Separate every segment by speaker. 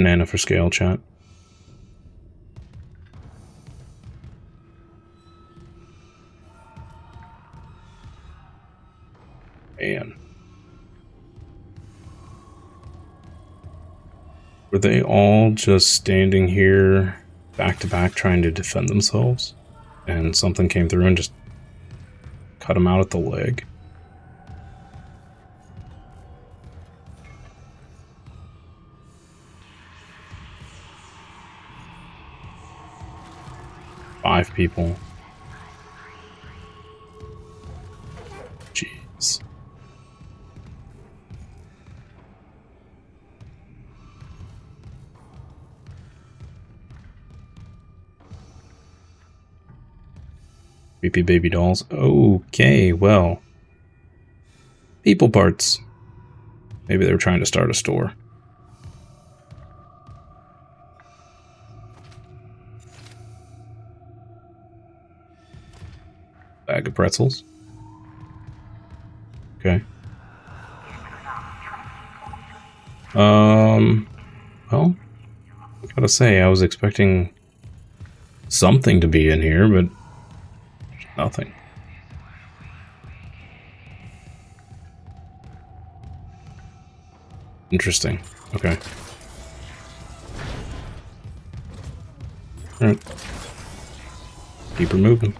Speaker 1: Banana for scale, chat. Man. Were they all just standing here back to back trying to defend themselves? And something came through and just cut them out at the leg? Five people. Jeez. Creepy baby dolls. Okay, well. People parts. Maybe they were trying to start a store. Bag of pretzels. Okay. Well, I gotta say, I was expecting something to be in here, but nothing. Interesting. Okay. Alright. Keep her moving.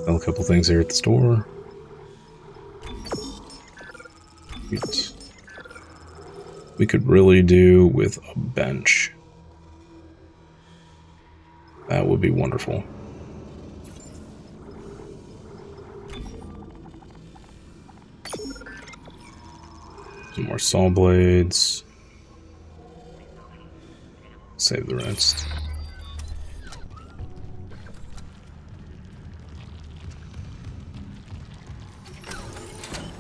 Speaker 1: Sell a couple things here at the store. We could really do with a bench. That would be wonderful. Some more saw blades. Save the rest.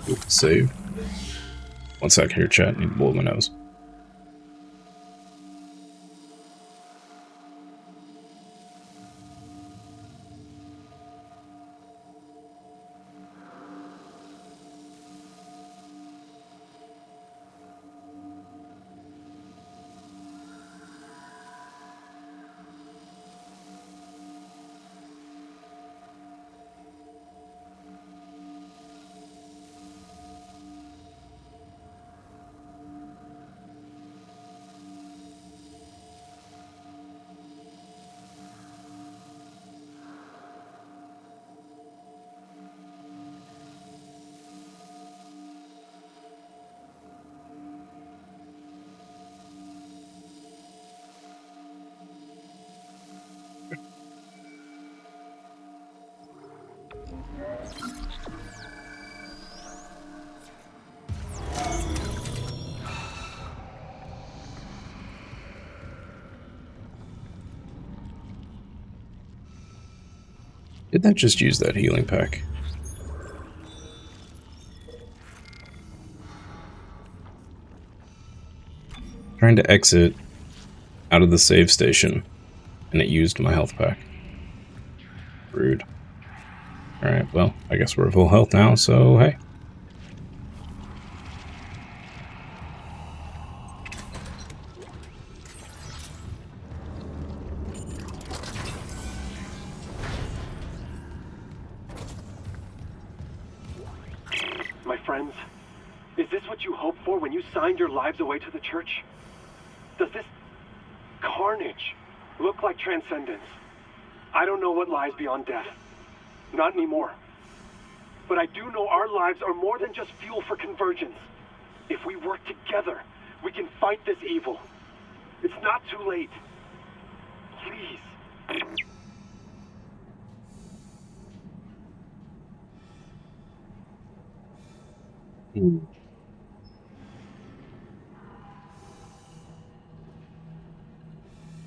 Speaker 1: Oops, save. One sec here, chat. Need to blow my nose. Did that just use that healing pack? Trying to exit out of the save station, and it used my health pack. Rude. Alright, well, I guess we're at full health now, so hey.
Speaker 2: My friends, is this what you hoped for when you signed your lives away to the church? Does this carnage look like transcendence? I don't know what lies beyond death. Not anymore. But I do know our lives are more than just fuel for convergence. If we work together, we can fight this evil. It's not too late. Please.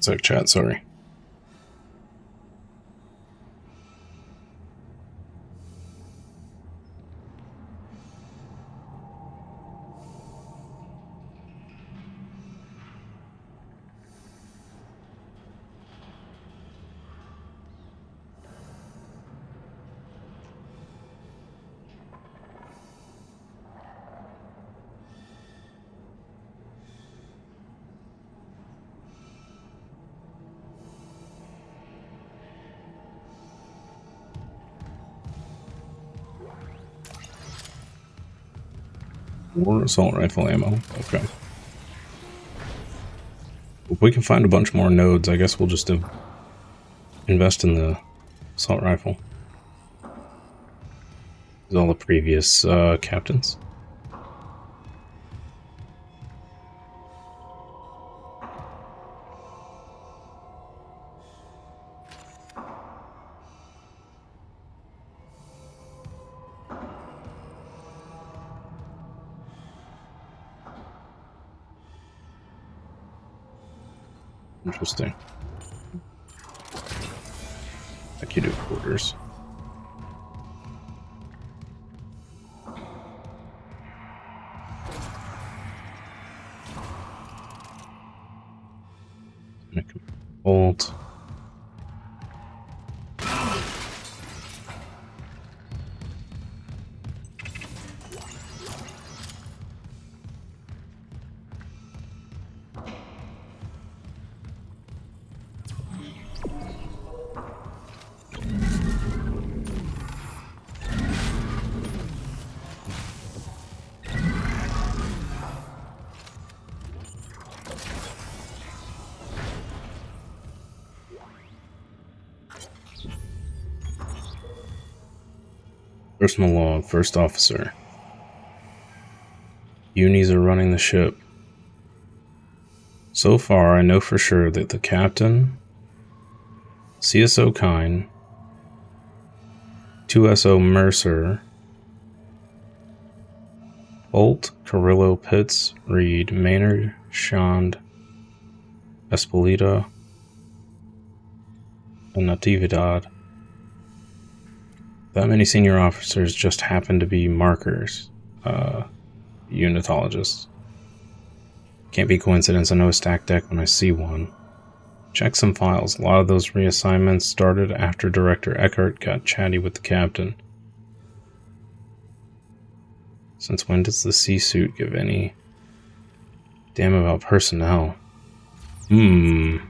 Speaker 1: Sec chat, sorry. More assault rifle ammo. Okay. If we can find a bunch more nodes, I guess we'll just invest in the assault rifle. As all the previous captains. Interesting. Like you do quarters. Bolt. Personal log, first officer. Unis are running the ship. So far, I know for sure that the captain, CSO Kine, 2SO Mercer, Bolt, Carrillo, Pitts, Reed, Maynard, Shand, Espolita, and Natividad. That many senior officers just happen to be markers, unitologists. Can't be coincidence, I know a stack deck when I see one. Check some files. A lot of those reassignments started after Director Eckhart got chatty with the captain. Since when does the C-suit give any damn about personnel? Okay.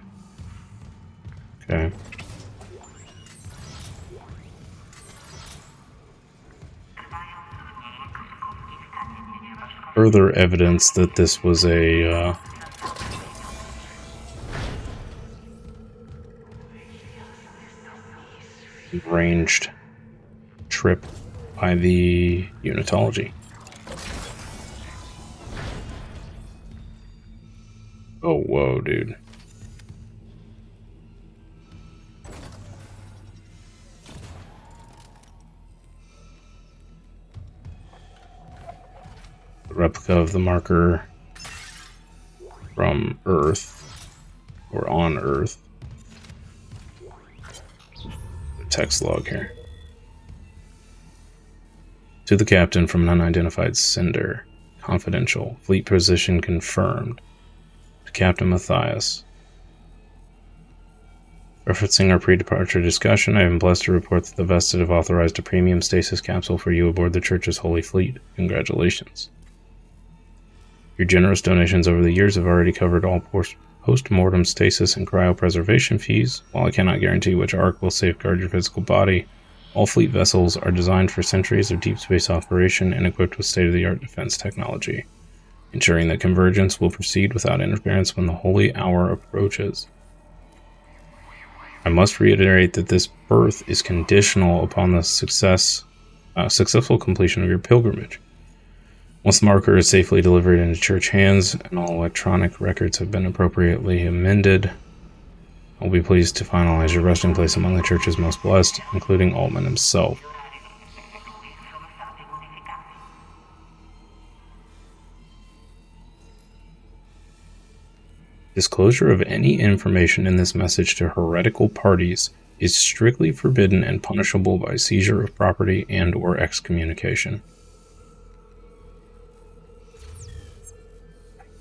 Speaker 1: Further evidence that this was a arranged trip by the unitology. Oh, whoa, dude. The replica of the marker from Earth, or on Earth. The text log here. To the captain from an unidentified sender. Confidential. Fleet position confirmed. To Captain Matthias. Referencing our pre-departure discussion, I am blessed to report that the Vested have authorized a premium stasis capsule for you aboard the Church's Holy Fleet. Congratulations. Your generous donations over the years have already covered all post-mortem stasis and cryopreservation fees. While I cannot guarantee which arc will safeguard your physical body, all fleet vessels are designed for centuries of deep space operation and equipped with state-of-the-art defense technology, ensuring that convergence will proceed without interference when the holy hour approaches. I must reiterate that this berth is conditional upon the successful completion of your pilgrimage. Once the marker is safely delivered into church hands and all electronic records have been appropriately amended, I'll be pleased to finalize your resting place among the church's most blessed, including Altman himself. Disclosure of any information in this message to heretical parties is strictly forbidden and punishable by seizure of property and/or excommunication.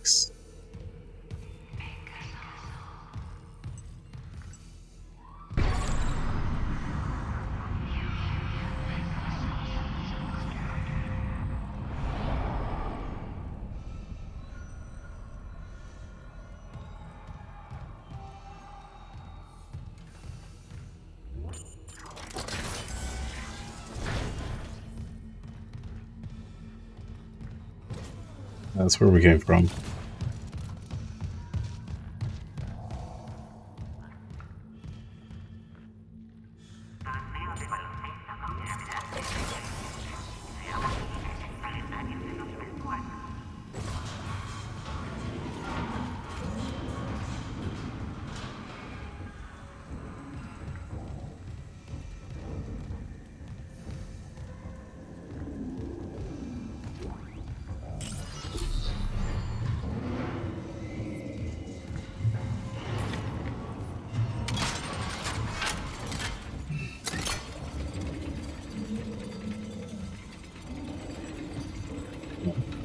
Speaker 1: Thanks. That's where we came from.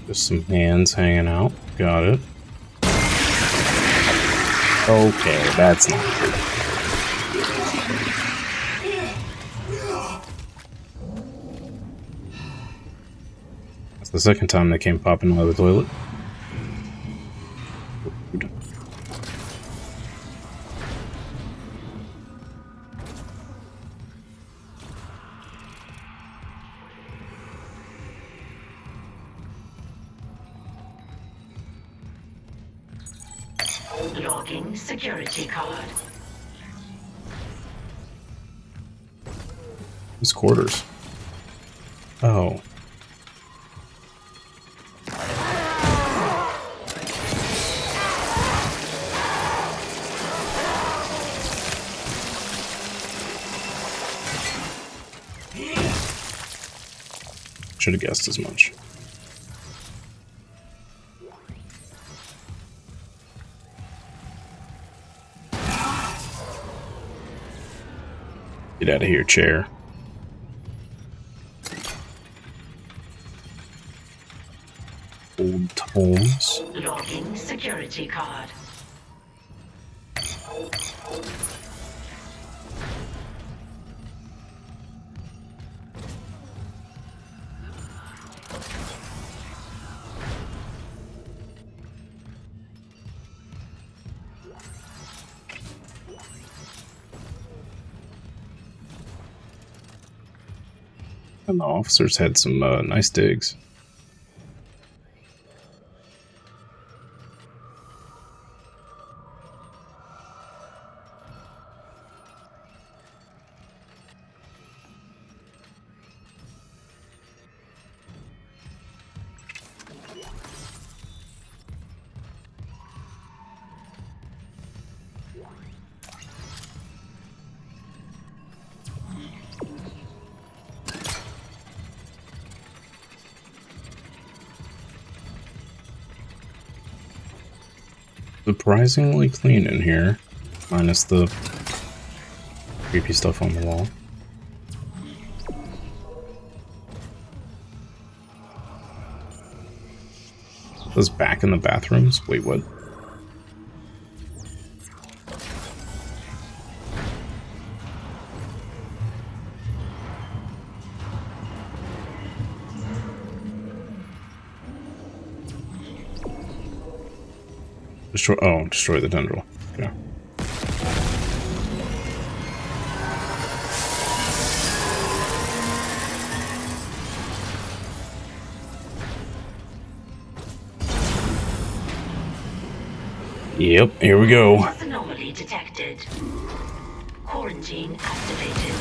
Speaker 1: Just some hands hanging out. Got it. Okay, that's not good. That's the second time they came popping out of the toilet.
Speaker 3: Logging security card.
Speaker 1: His quarters. Oh. Should have guessed as much. Get out of here, chair. Old tomes.
Speaker 3: Logging security card.
Speaker 1: And the officers had some nice digs. Surprisingly clean in here, minus the creepy stuff on the wall. Those back in the bathrooms? Wait, what? Destroy the tendril. Okay. Yep, here we go.
Speaker 3: Anomaly detected. Quarantine activated.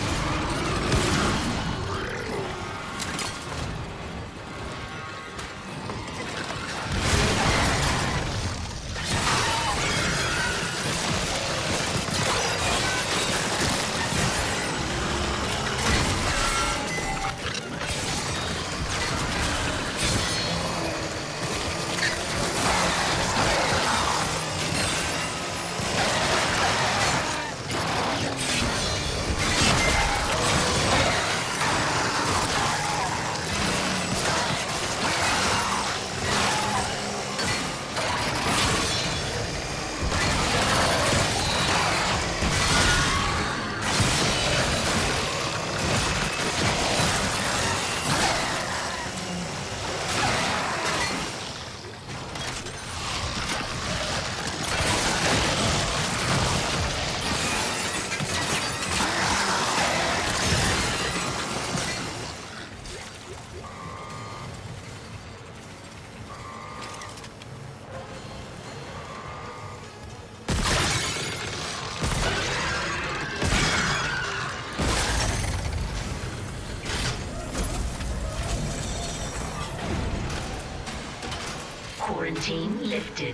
Speaker 3: Quarantine lifted.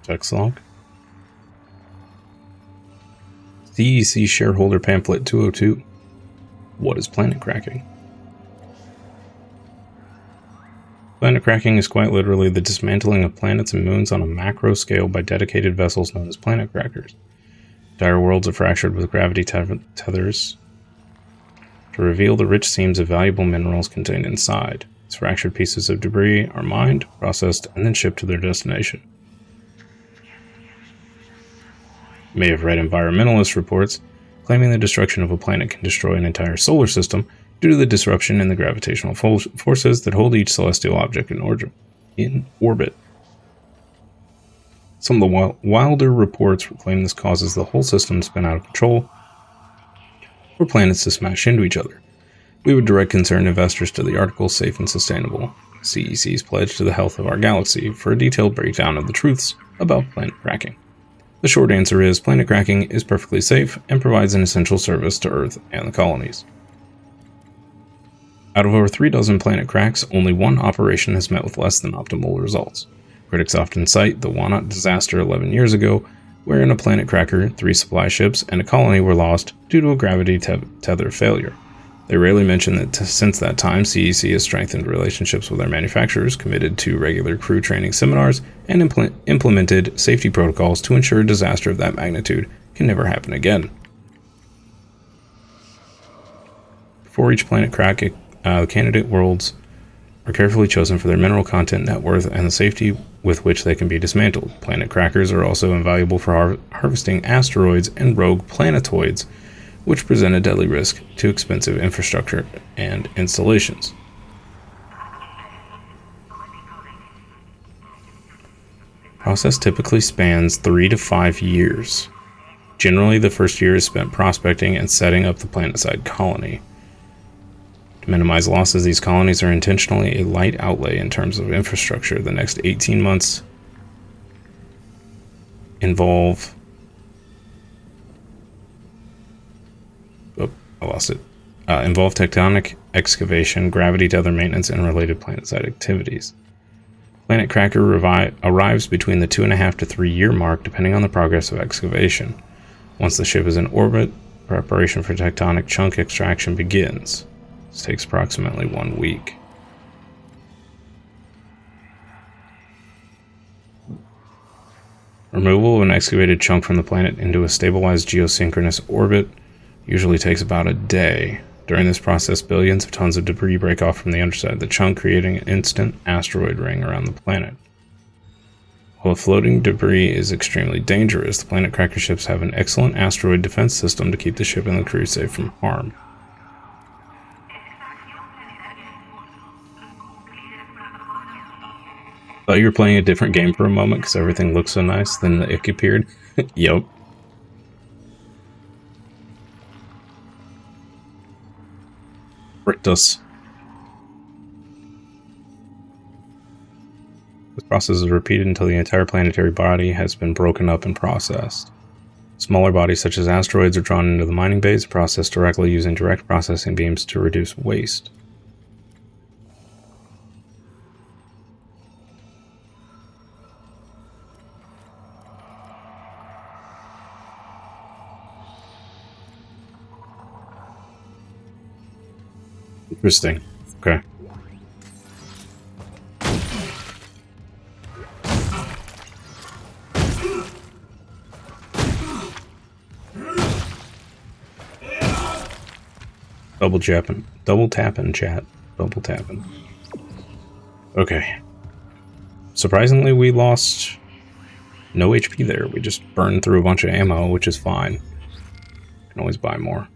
Speaker 1: Text log. CEC shareholder pamphlet 202. What is planet cracking? Planet cracking is quite literally the dismantling of planets and moons on a macro scale by dedicated vessels known as planet crackers. Entire worlds are fractured with gravity tethers to reveal the rich seams of valuable minerals contained inside. These fractured pieces of debris are mined, processed, and then shipped to their destination. You may have read environmentalist reports claiming the destruction of a planet can destroy an entire solar system due to the disruption in the gravitational forces that hold each celestial object in orbit. Some of the wilder reports claim this causes the whole system to spin out of control, or planets to smash into each other. We would direct concerned investors to the article Safe and Sustainable, CEC's pledge to the health of our galaxy, for a detailed breakdown of the truths about planet cracking. The short answer is planet cracking is perfectly safe and provides an essential service to Earth and the colonies. Out of over 36 planet cracks, only one operation has met with less than optimal results. Critics often cite the Wanat disaster 11 years ago, wherein a planet cracker, 3 supply ships, and a colony were lost due to a gravity tether failure. They rarely mention that since that time, CEC has strengthened relationships with their manufacturers, committed to regular crew training seminars, and implemented safety protocols to ensure a disaster of that magnitude can never happen again. Before each planet crack, candidate worlds are carefully chosen for their mineral content, net worth, and the safety with which they can be dismantled. Planet crackers are also invaluable for harvesting asteroids and rogue planetoids, which present a deadly risk to expensive infrastructure and installations. Process typically spans 3 to 5 years. Generally, the first year is spent prospecting and setting up the planetside colony. To minimize losses, these colonies are intentionally a light outlay in terms of infrastructure. The next 18 months involve tectonic excavation, gravity tether maintenance, and related planetside activities. Planet Cracker arrives between the 2.5 to 3 year mark, depending on the progress of excavation. Once the ship is in orbit, preparation for tectonic chunk extraction begins. This takes approximately 1 week. Removal of an excavated chunk from the planet into a stabilized geosynchronous orbit usually takes about a day. During this process, billions of tons of debris break off from the underside of the chunk, creating an instant asteroid ring around the planet. While floating debris is extremely dangerous, the planet cracker ships have an excellent asteroid defense system to keep the ship and the crew safe from harm. Thought you were playing a different game for a moment because everything looks so nice, then the ick appeared. Yup. Rictus. This process is repeated until the entire planetary body has been broken up and processed. Smaller bodies such as asteroids are drawn into the mining bays, processed directly using direct processing beams to reduce waste. Interesting. Okay. Double tapping, chat. Double tapping. Okay. Surprisingly, we lost no HP there. We just burned through a bunch of ammo, which is fine. Can always buy more.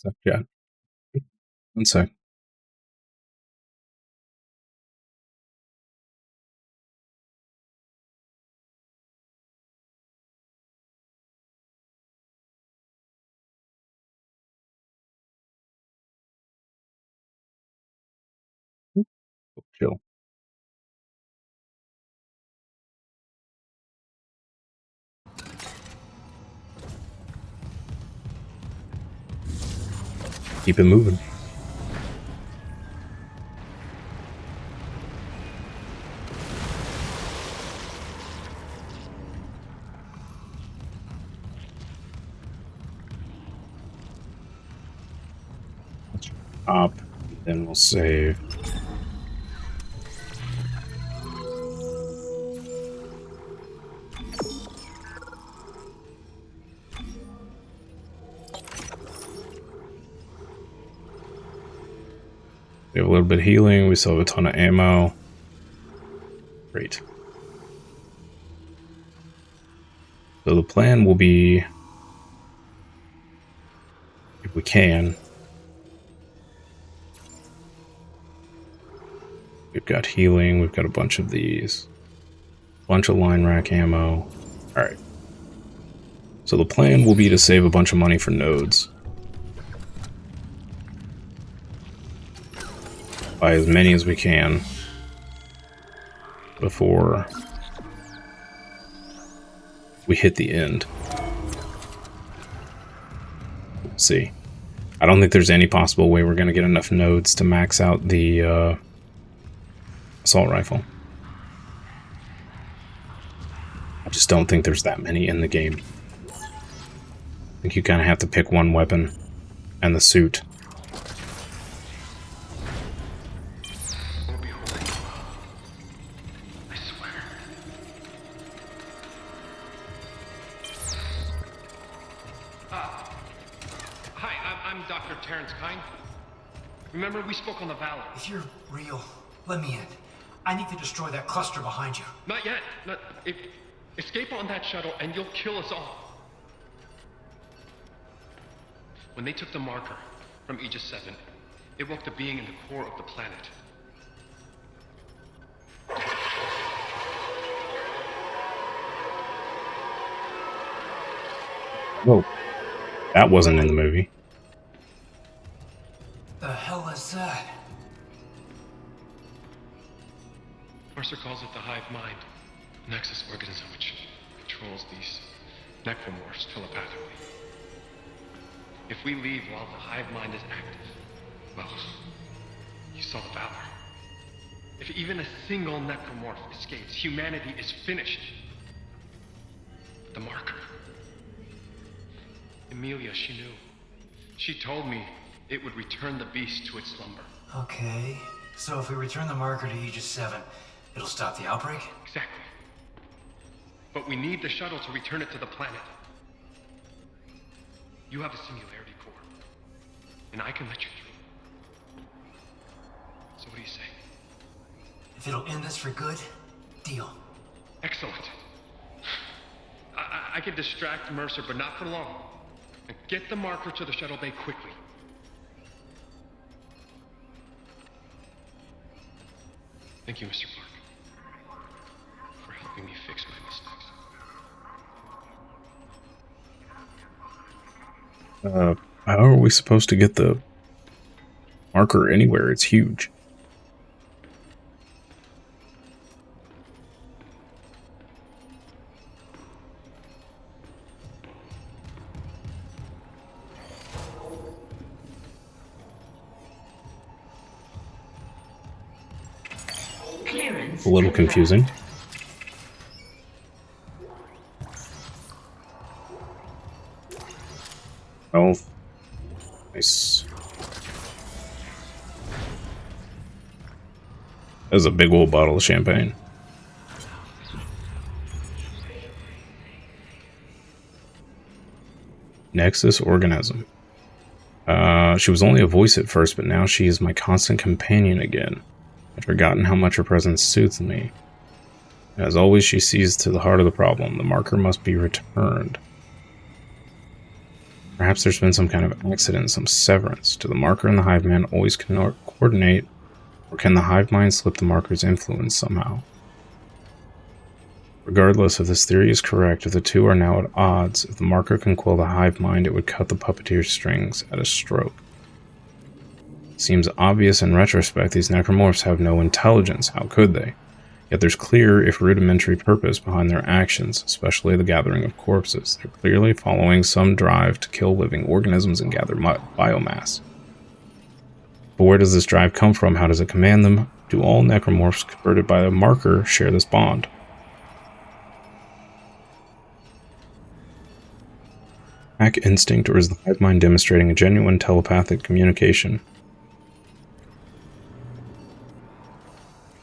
Speaker 1: sec, yeah. 1 sec. Chill. Keep it moving. Up, then we'll save. We have a little bit of healing. We still have a ton of ammo. Great. So the plan will be, if we can, we've got healing, we've got a bunch of these, bunch of line rack ammo. Alright. So the plan will be to save a bunch of money for nodes. Buy as many as we can before we hit the end. We'll see. I don't think there's any possible way we're going to get enough nodes to max out the assault rifle. I just don't think there's that many in the game. I think you kind of have to pick one weapon and the suit.
Speaker 4: Remember, we spoke on the Valor.
Speaker 5: If you're real, let me in. I need to destroy that cluster behind you.
Speaker 4: Not yet. Escape on that shuttle and you'll kill us all. When they took the marker from Aegis 7, it woke the being in the core of the planet.
Speaker 1: Whoa. That wasn't in the movie.
Speaker 5: The hell is that?
Speaker 4: Mercer calls it the hive mind, a nexus organism which controls these Necromorphs telepathically. If we leave while the hive mind is active, well, you saw the Valor. If even a single Necromorph escapes, humanity is finished. The marker. Emilia, she knew. She told me it would return the beast to its slumber.
Speaker 5: Okay, so if we return the marker to Aegis 7, it'll stop the outbreak?
Speaker 4: Exactly. But we need the shuttle to return it to the planet. You have a singularity core, and I can let you through. So what do you say?
Speaker 5: If it'll end this for good, deal.
Speaker 4: Excellent. I can distract Mercer, but not for long. And get the marker to the shuttle bay quickly. Thank you, Mr. Clarke, for helping me fix my mistakes.
Speaker 1: How are we supposed to get the marker anywhere? It's huge.
Speaker 3: Clearance
Speaker 1: A little confusing. Oh, nice. That's a big old bottle of champagne. Nexus organism. She was only a voice at first, but now she is my constant companion again. I'd forgotten how much her presence soothes me. As always, she sees to the heart of the problem. The marker must be returned. Perhaps there's been some kind of accident, some severance. Do the marker and the hive mind always coordinate, or can the hive mind slip the marker's influence somehow? Regardless, if this theory is correct, if the two are now at odds, if the marker can quell the hive mind, it would cut the puppeteer's strings at a stroke. Seems obvious in retrospect these necromorphs have no intelligence. How could they? Yet there's clear, if rudimentary, purpose behind their actions, especially the gathering of corpses. They're clearly following some drive to kill living organisms and gather biomass. But where does this drive come from? How does it command them? Do all necromorphs converted by the marker share this bond? Pack instinct, or is the hive mind demonstrating a genuine telepathic communication?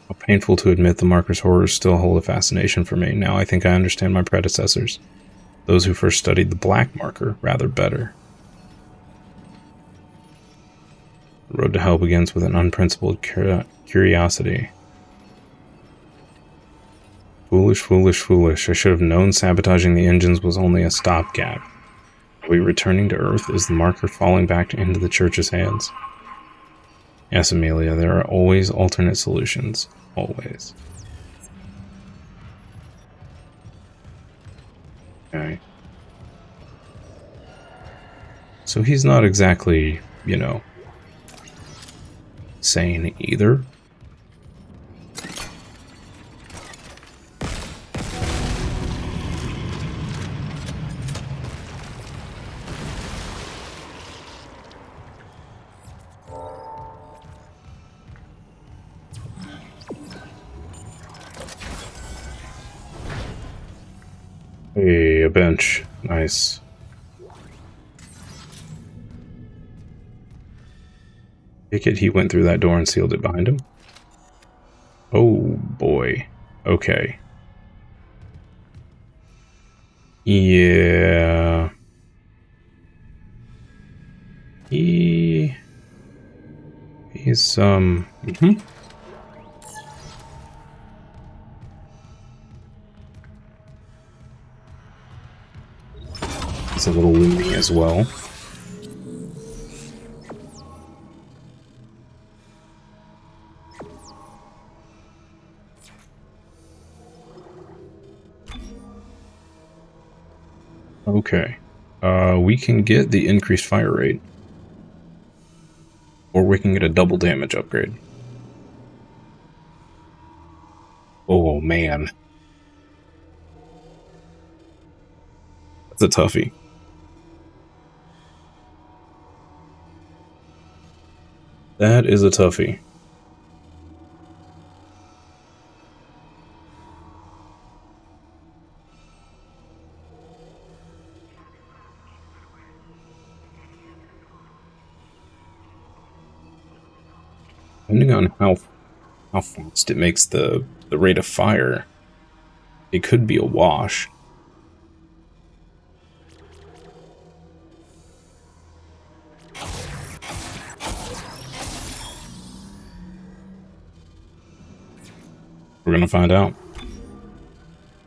Speaker 1: How painful to admit the marker's horrors still hold a fascination for me. Now I think I understand my predecessors, those who first studied the black marker, rather better. The road to hell begins with an unprincipled curiosity. Foolish, foolish, foolish. I should have known sabotaging the engines was only a stopgap. Are we returning to Earth? Is the marker falling back into the Church's hands? Yes, Amelia, there are always alternate solutions. Always. Okay. So he's not exactly, you know, sane either. Hey, a bench. Nice. Take it he went through that door and sealed it behind him. Oh boy. Okay. Yeah. He's He's a little loony as well. Okay. We can get the increased fire rate. Or we can get a double damage upgrade. Oh, man. That's a toughie. That is a toughie. Depending on how fast it makes the rate of fire, it could be a wash. We're gonna find out.